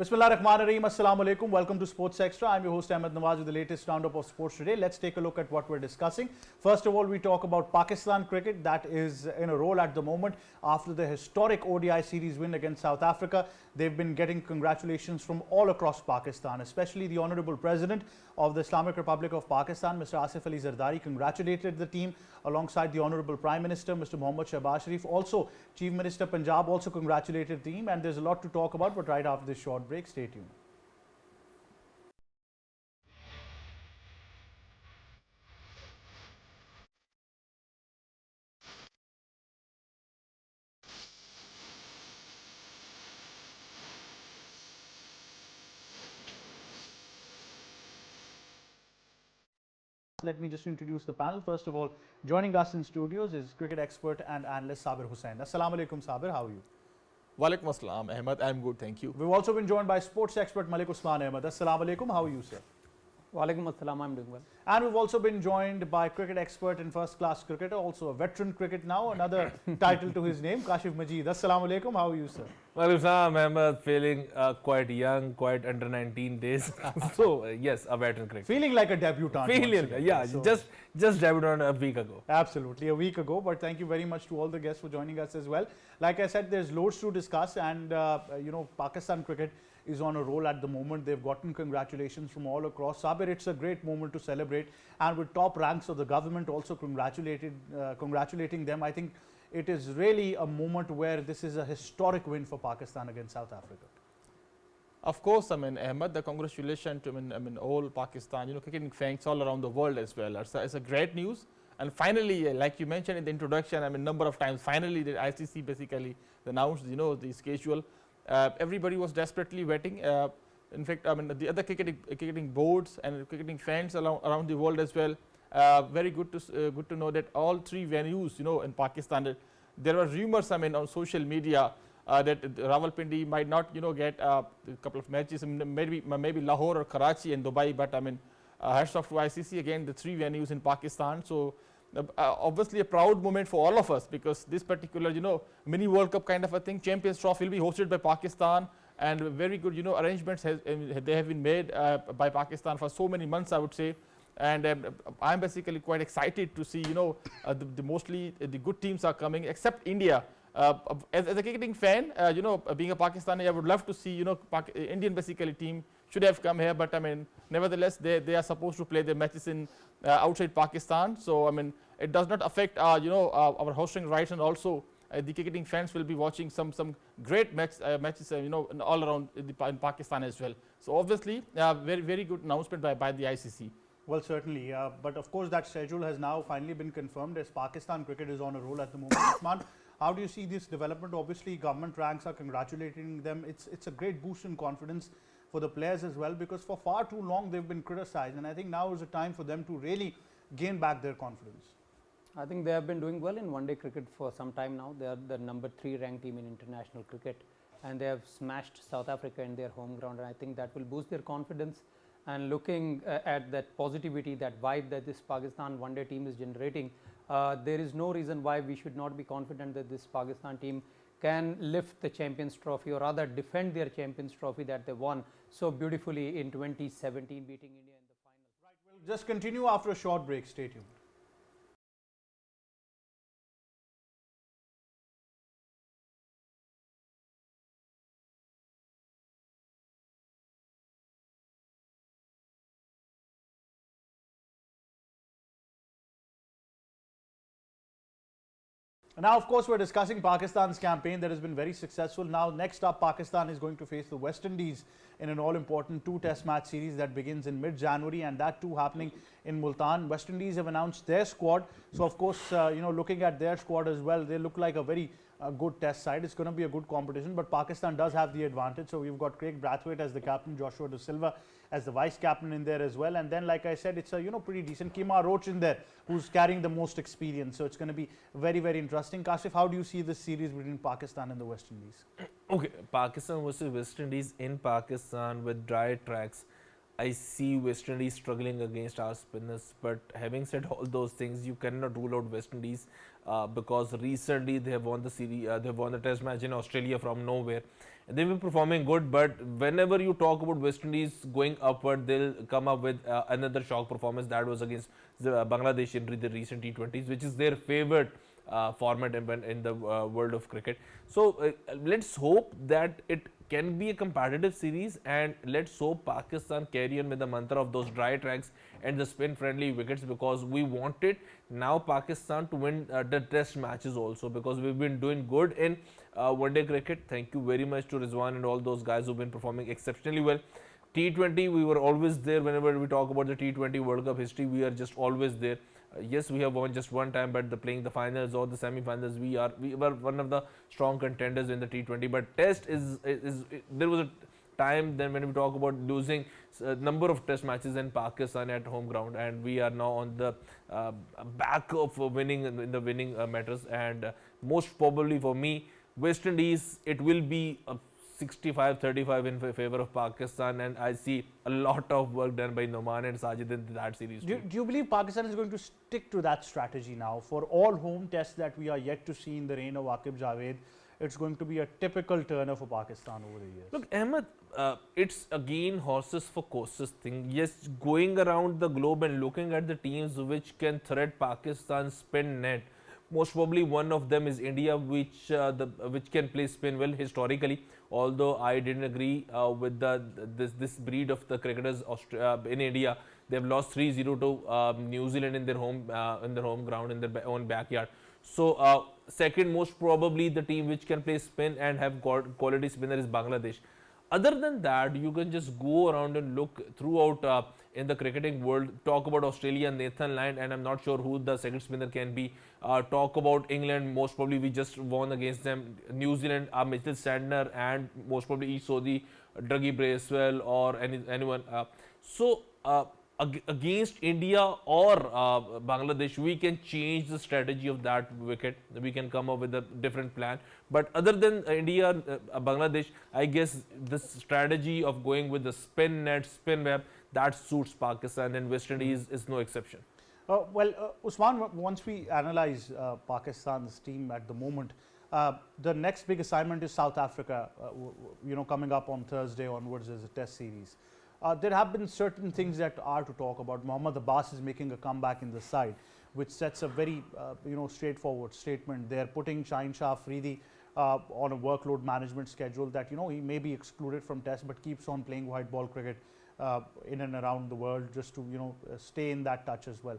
Bismillahirrahmanirrahim. Assalamu alaikum. Welcome to Sports Extra. I'm your host Ahmed Nawaz with the latest roundup of sports today. Let's take a look at what we're discussing. First of all, we talk about Pakistan cricket that is in a roll at the moment after the historic ODI series win against South Africa. They've been getting congratulations from all across Pakistan, especially the Honorable President of the Islamic Republic of Pakistan, Mr. Asif Ali Zardari, congratulated the team alongside the Honorable Prime Minister, Mr. Mohammad Shehbaz Sharif. Also, Chief Minister Punjab also congratulated the team, and there's a lot to talk about, but right after this short break, stay tuned. Let me just introduce the panel. First of all, joining us in studios is cricket expert and analyst Sabir Hussain. Assalamu alaikum, Sabir. How are you? Walaikum assalam, Ahmed. I'm good, thank you. We've also been joined by sports expert Malik Usman Ahmed. Assalamu alaikum. How are you, sir? Walaikum assalam, I'm doing well. And we've also been joined by cricket expert and first class cricketer, also a veteran cricket now, another title to his name, Kashif Majid. Assalamu alaikum. How are you, sir? Well, Islam, I'm feeling quite young, quite under 19 days. So, yes, a veteran cricketer. Feeling like a debutant. Feeling, yeah, so just debuted a week ago. Absolutely, a week ago. But thank you very much to all the guests for joining us as well. Like I said, there's loads to discuss, and Pakistan cricket is on a roll at the moment. They've gotten congratulations from all across. Sabir, it's a great moment to celebrate, and with top ranks of the government also congratulating them. I think it is really a moment where this is a historic win for Pakistan against South Africa. Of course, Ahmed, the congratulations to all Pakistan, cricketing fans all around the world as well. It's a great news. And finally, like you mentioned in the introduction, number of times, finally the ICC basically announced, the schedule. Everybody was desperately waiting. In fact, the other cricketing boards and cricketing fans around the world as well. Very good to know that all three venues, in Pakistan, there were rumors, on social media that Rawalpindi might not, get a couple of matches, maybe Lahore or Karachi and Dubai. But hats off to ICC again, the three venues in Pakistan. So obviously a proud moment for all of us, because this particular, mini World Cup kind of a thing, Champions Trophy will be hosted by Pakistan, and very good, arrangements they have been made by Pakistan for so many months, I would say. And I'm basically quite excited to see, mostly the good teams are coming, except India. As a cricketing fan, being a Pakistani, I would love to see, Indian basically team should have come here, but nevertheless, they are supposed to play their matches in outside Pakistan. So it does not affect our hosting rights, and also the cricketing fans will be watching some great matches all around in Pakistan as well. So obviously, very very good announcement by the ICC. Well, certainly, but of course that schedule has now finally been confirmed as Pakistan cricket is on a roll at the moment. Usman, how do you see this development? Obviously, government ranks are congratulating them. It's a great boost in confidence for the players as well, because for far too long they've been criticized, and I think now is the time for them to really gain back their confidence. I think they have been doing well in one-day cricket for some time now. They are the number 3 ranked team in international cricket, and they have smashed South Africa in their home ground, and I think that will boost their confidence. And looking at that positivity, that vibe that this Pakistan one-day team is generating, there is no reason why we should not be confident that this Pakistan team can lift the Champions Trophy, or rather defend their Champions Trophy that they won so beautifully in 2017, beating India in the final. Right, we'll just continue after a short break. Stay tuned. Now, of course, we're discussing Pakistan's campaign that has been very successful. Now, next up, Pakistan is going to face the West Indies in an all-important 2-test match series that begins in mid-January, and that too happening in Multan. West Indies have announced their squad. So, of course, looking at their squad as well, they look like a very good test side. It's going to be a good competition, but Pakistan does have the advantage. So, we've got Craig Brathwaite as the captain, Joshua De Silva as the vice captain in there as well, and then like I said, it's a pretty decent Kemar Roach in there who's carrying the most experience, so it's going to be very very interesting. Kashif, how do you see this series between Pakistan and the West Indies? Okay, Pakistan versus West Indies in Pakistan with dry tracks. I see West Indies struggling against our spinners, but having said all those things, you cannot rule out West Indies because recently they have won the series, they have won the test match in Australia from nowhere, They've been performing good, but whenever you talk about West Indies going upward, they'll come up with another shock performance. That was against the Bangladesh in the recent T20s, which is their favorite format in the world of cricket. So let's hope that it can be a competitive series, and let's hope Pakistan carry on with the mantra of those dry tracks and the spin friendly wickets, because we wanted now Pakistan to win the test matches also, because we've been doing good in one day cricket. Thank you very much to Rizwan and all those guys who've been performing exceptionally well. T20, we were always there. Whenever we talk about the T20 World Cup history, we are just always there. Yes, we have won just one time, but playing the finals or the semi-finals, we were one of the strong contenders in the T20. But Test is there was a time then when we talk about losing a number of Test matches in Pakistan at home ground, and we are now on the back of winning in the winning matters. And most probably for me, West Indies, it will be a 65-35 in favor of Pakistan, and I see a lot of work done by Noman and Sajid in that series. Do you believe Pakistan is going to stick to that strategy now for all home tests that we are yet to see in the reign of Aqib Javed? It's going to be a typical turner for Pakistan over the years. Look, Ahmed, it's again horses for courses thing. Yes, going around the globe and looking at the teams which can threat Pakistan's spin net. Most probably one of them is India, which can play spin well historically. Although I didn't agree with this breed of the cricketers in India. They've lost 3-0 to New Zealand in their home ground, in their own backyard. So second most probably the team which can play spin and have quality spinner is Bangladesh. Other than that, you can just go around and look throughout in the cricketing world. Talk about Australia, Nathan Lyon, and I'm not sure who the second spinner can be. Talk about England, most probably we just won against them. New Zealand, Mitchell Santner, and most probably East Sodhi, Dougie Bracewell, or anyone. Against India or Bangladesh, we can change the strategy of that wicket. We can come up with a different plan. But other than India, Bangladesh, I guess this strategy of going with the spin net, spin web, that suits Pakistan, and West Indies is no exception. Usman, once we analyze Pakistan's team at the moment, the next big assignment is South Africa, coming up on Thursday onwards as a test series. There have been certain things that are to talk about. Mohammad Abbas is making a comeback in the side, which sets a very straightforward statement. They are putting Shaheen Shah Afridi on a workload management schedule that he may be excluded from test, but keeps on playing white ball cricket in and around the world, just to stay in that touch as well.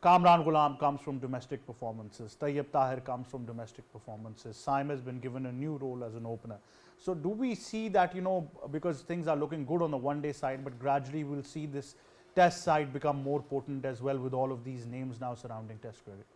Kamran Ghulam comes from domestic performances. Tayyib Tahir comes from domestic performances. Saim has been given a new role as an opener. So do we see that, because things are looking good on the one-day side, but gradually we'll see this test side become more potent as well, with all of these names now surrounding test cricket?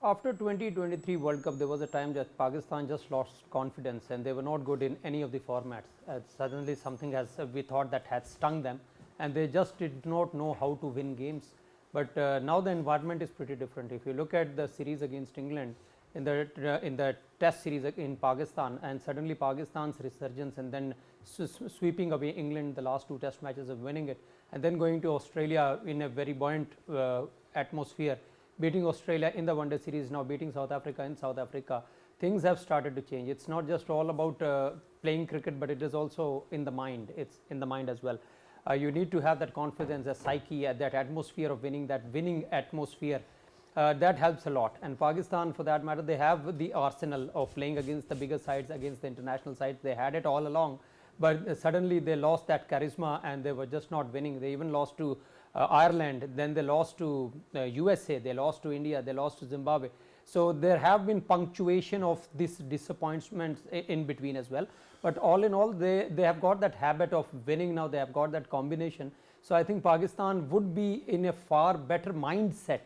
After 2023 World Cup, there was a time that Pakistan just lost confidence and they were not good in any of the formats. Suddenly something we thought that had stung them, and they just did not know how to win games. But now the environment is pretty different. If you look at the series against England, in the test series in Pakistan, and suddenly Pakistan's resurgence, and then sweeping away England the last two test matches of winning it, and then going to Australia in a very buoyant atmosphere, beating Australia in the one-day series, now beating South Africa in South Africa. Things have started to change. It's not just all about playing cricket, but it is also in the mind. It's in the mind as well. You need to have that confidence, that psyche, that atmosphere of winning, that winning atmosphere. That helps a lot. And Pakistan, for that matter, they have the arsenal of playing against the bigger sides, against the international sides. They had it all along, but suddenly they lost that charisma and they were just not winning. They even lost to Ireland, then they lost to USA, they lost to India, they lost to Zimbabwe. So there have been punctuation of this disappointments in between as well. But all in all, they have got that habit of winning now. They have got that combination. So I think Pakistan would be in a far better mindset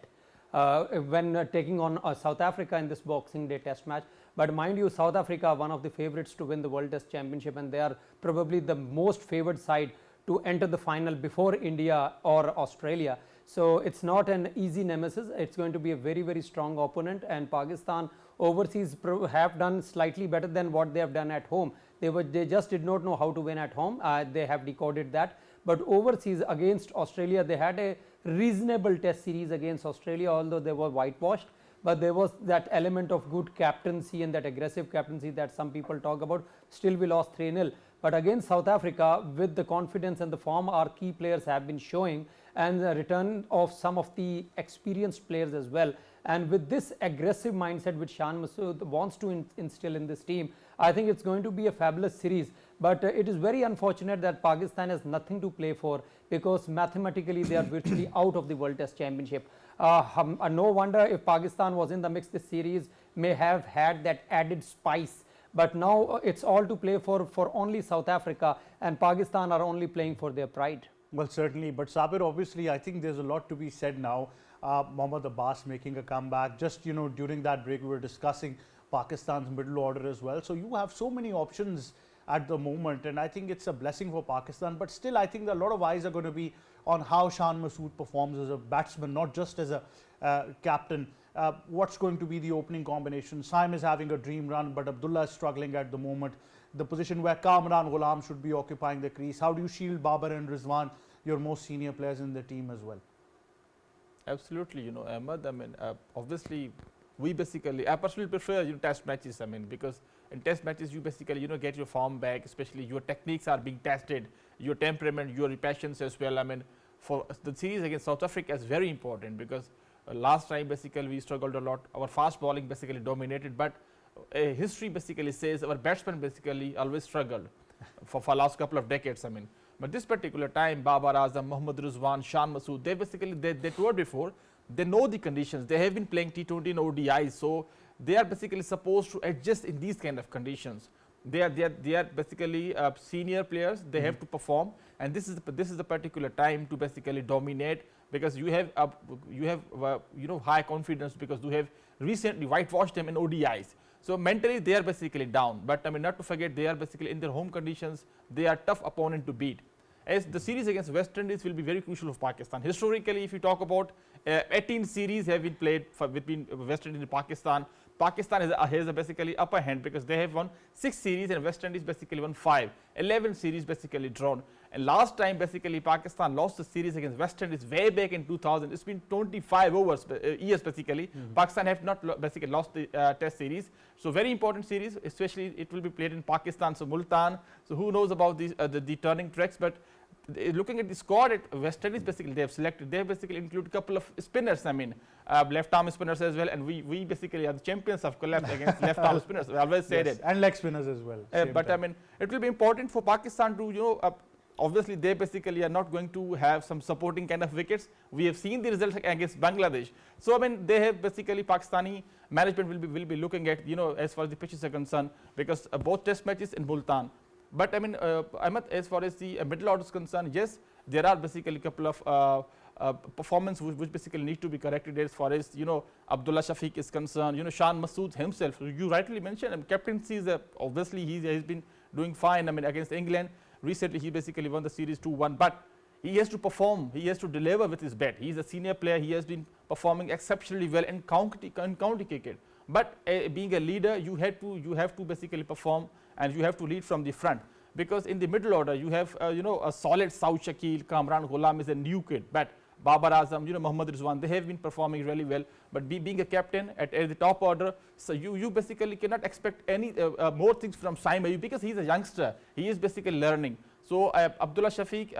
when taking on South Africa in this Boxing Day test match. But mind you, South Africa, one of the favorites to win the World Test Championship, and they are probably the most favored side to enter the final before India or Australia. So it's not an easy nemesis. It's going to be a very, very strong opponent, and Pakistan overseas have done slightly better than what they have done at home. They just did not know how to win at home. They have decoded that. But overseas against Australia, they had a reasonable test series against Australia, although they were whitewashed. but there was that element of good captaincy and that aggressive captaincy that some people talk about. Still we lost 3-0, but against South Africa, with the confidence and the form our key players have been showing, and the return of some of the experienced players as well, and with this aggressive mindset which Shan Masood wants to instill in this team, I think it's going to be a fabulous series. But it is very unfortunate that Pakistan has nothing to play for, because mathematically they are virtually out of the World Test Championship. No wonder if Pakistan was in the mix, this series may have had that added spice. But now it's all to play for only South Africa, and Pakistan are only playing for their pride. Well, certainly. But Sabir, obviously, I think there's a lot to be said now. Mohammad Abbas making a comeback. Just, you know, during that break, we were discussing Pakistan's middle order as well. So you have so many options at the moment, and I think it's a blessing for Pakistan. But still, I think a lot of eyes are going to be on how Shan Masood performs as a batsman, not just as a captain. What's going to be the opening combination? Saim is having a dream run, but Abdullah is struggling at the moment. The position where Kamran Ghulam should be occupying the crease. How do you shield Babar and Rizwan, your most senior players in the team as well? Absolutely, you know, Ahmed. I mean, obviously, we basically, I personally prefer, you know, test matches. I mean, because in test matches, you basically, you know, get your form back, especially your techniques are being tested, your temperament, your patience as well. I mean, for the series against South Africa is very important, because last time basically we struggled a lot. Our fast bowling basically dominated, but history basically says our batsmen basically always struggled for last couple of decades. I mean, but this particular time, Babar Azam, Mohammad Rizwan, Shan Masood, they basically, they toured before, they know the conditions, they have been playing T20 and ODIs, so they are basically supposed to adjust in these kind of conditions. They are basically senior players, they have to perform, and this is the particular time to basically dominate, because you have you know, high confidence, because you have recently whitewashed them in ODIs. So mentally they are basically down, but I mean, not to forget, they are basically in their home conditions, they are tough opponent to beat. As the series against West Indies will be very crucial for Pakistan. Historically, if you talk about 18 series have been played between West Indies and Pakistan. Pakistan has a basically upper hand, because they have won 6 series and West Indies basically won 5. 11 series basically drawn. And last time basically Pakistan lost the series against West Indies way back in 2000. It's been 25 years basically. Pakistan have not basically lost the test series. So very important series, especially it will be played in Pakistan, so Multan. So who knows about the turning tracks, but looking at the squad at West Indies, basically they have selected, they basically include a couple of spinners, I mean, left arm spinners as well, and we basically are the champions of collapse against left arm spinners. We always said it. And leg spinners as well. But time. I mean, it will be important for Pakistan to, you know, obviously they basically are not going to have some supporting kind of wickets. We have seen the results against Bangladesh. So I mean, they have basically, Pakistani management will be looking at, you know, as far as the pitches are concerned, because both test matches in Multan. But I mean, Ahmed, as far as the middle order is concerned, yes, there are basically a couple of performance which basically need to be corrected as far as, you know, Abdullah Shafiq is concerned. You know, Shan Masood himself, you rightly mentioned, captaincy is obviously he has been doing fine. I mean, against England recently, he basically won the series 2-1, but he has to perform, he has to deliver with his bat. He is a senior player, he has been performing exceptionally well in county cricket. But being a leader, you have to basically perform, and you have to lead from the front, because in the middle order you have you know, a solid Saud Shakil, Kamran Ghulam is a new kid, but Babar Azam, you know, Mohammad Rizwan, they have been performing really well. But being a captain at the top order, so you basically cannot expect any more things from Saim Ayub, because he's a youngster. He is basically learning. So Abdullah Shafiq,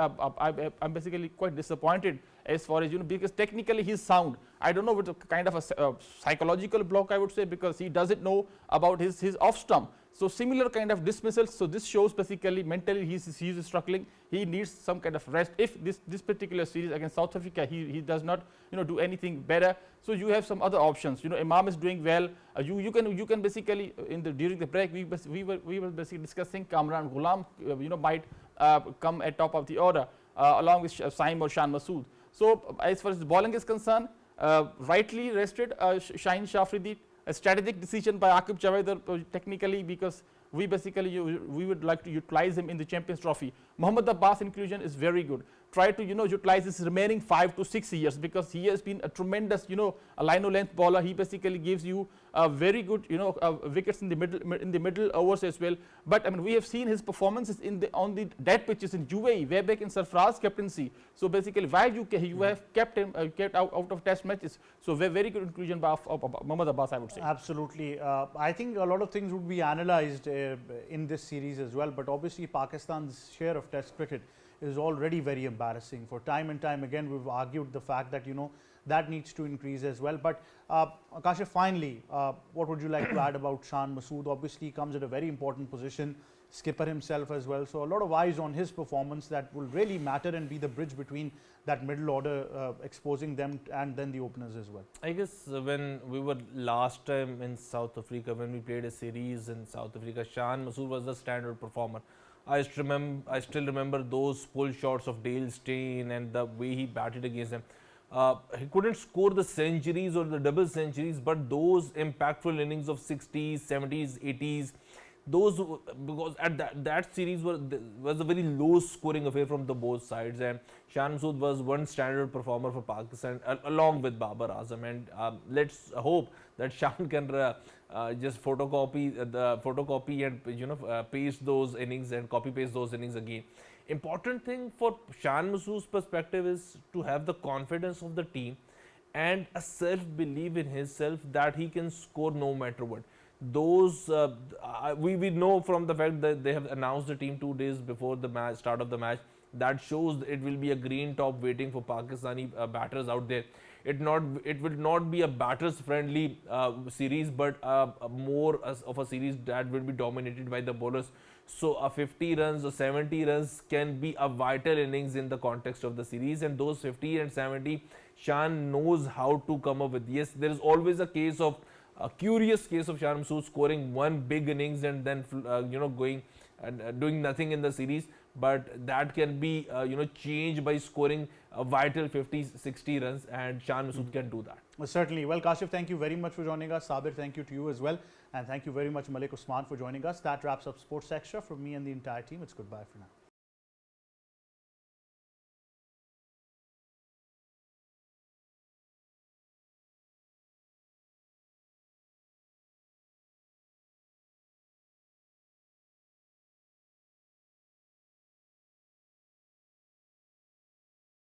I'm basically quite disappointed as far as, you know, because technically he's sound. I don't know what kind of a psychological block I would say, because he doesn't know about his off stump. So similar kind of dismissals. So this shows basically mentally he's struggling. He needs some kind of rest. If this particular series against South Africa, he does not, you know, do anything better. So you have some other options. You know, Imam is doing well. You can basically during the break we were basically discussing Kamran Ghulam, you know, might come at top of the order along with Saim or Shan Masood. So as far as the bowling is concerned, rightly rested Shaheen Shafridi. A strategic decision by Aqib Javed technically, because we basically we would like to utilize him in the Champions Trophy. Mohammad Abbas inclusion is very good. try to utilize his remaining 5 to 6 years, because he has been a tremendous a line length bowler. He basically gives you a very good wickets in the middle overs as well. But I mean, we have seen his performances on the dead pitches in UAE way back in Sarfaraz captaincy. So basically, why you have kept him kept out of test matches. So very good inclusion by of Mohammad Abbas, I would say. Absolutely. I think a lot of things would be analysed in this series as well, but obviously Pakistan's share of test cricket is already very embarrassing. For time and time again, we've argued the fact that that needs to increase as well. But Kashif, finally, what would you like to add about Shan Masood? Obviously, he comes at a very important position, skipper himself as well. So a lot of eyes on his performance that will really matter and be the bridge between that middle order, exposing them and then the openers as well. I guess when we were last time in South Africa, when we played a series in South Africa, Shan Masood was the standard performer. I still remember those pull shots of Dale Steyn and the way he batted against them. He couldn't score the centuries or the double centuries, but those impactful innings of 60s, 70s, 80s, those, because at that series was a very low scoring affair from the both sides, and Shan Masood was one standard performer for Pakistan along with Babar Azam, and let's hope that Shan can just photocopy and paste those innings and copy paste those innings again. Important thing for Shan Masood's perspective is to have the confidence of the team and a self-belief in himself that he can score no matter what. Those we know from the fact that they have announced the team 2 days before the start of the match. That shows it will be a green top waiting for Pakistani batters out there. It will not be a batters friendly series, but more of a series that will be dominated by the bowlers. So a 50 runs or 70 runs can be a vital innings in the context of the series, and those 50 and 70, Shan knows how to come up with. Yes, there is always a curious case of Shan Masood scoring one big innings and then going and doing nothing in the series, but that can be changed by scoring a vital 50-60 runs, and Shan Masood can do that. Well, certainly. Well, Kashif, thank you very much for joining us. Sabir, thank you to you as well, and thank you very much Malik Usman for joining us. That wraps up Sports Extra from me and the entire team. It's goodbye for now.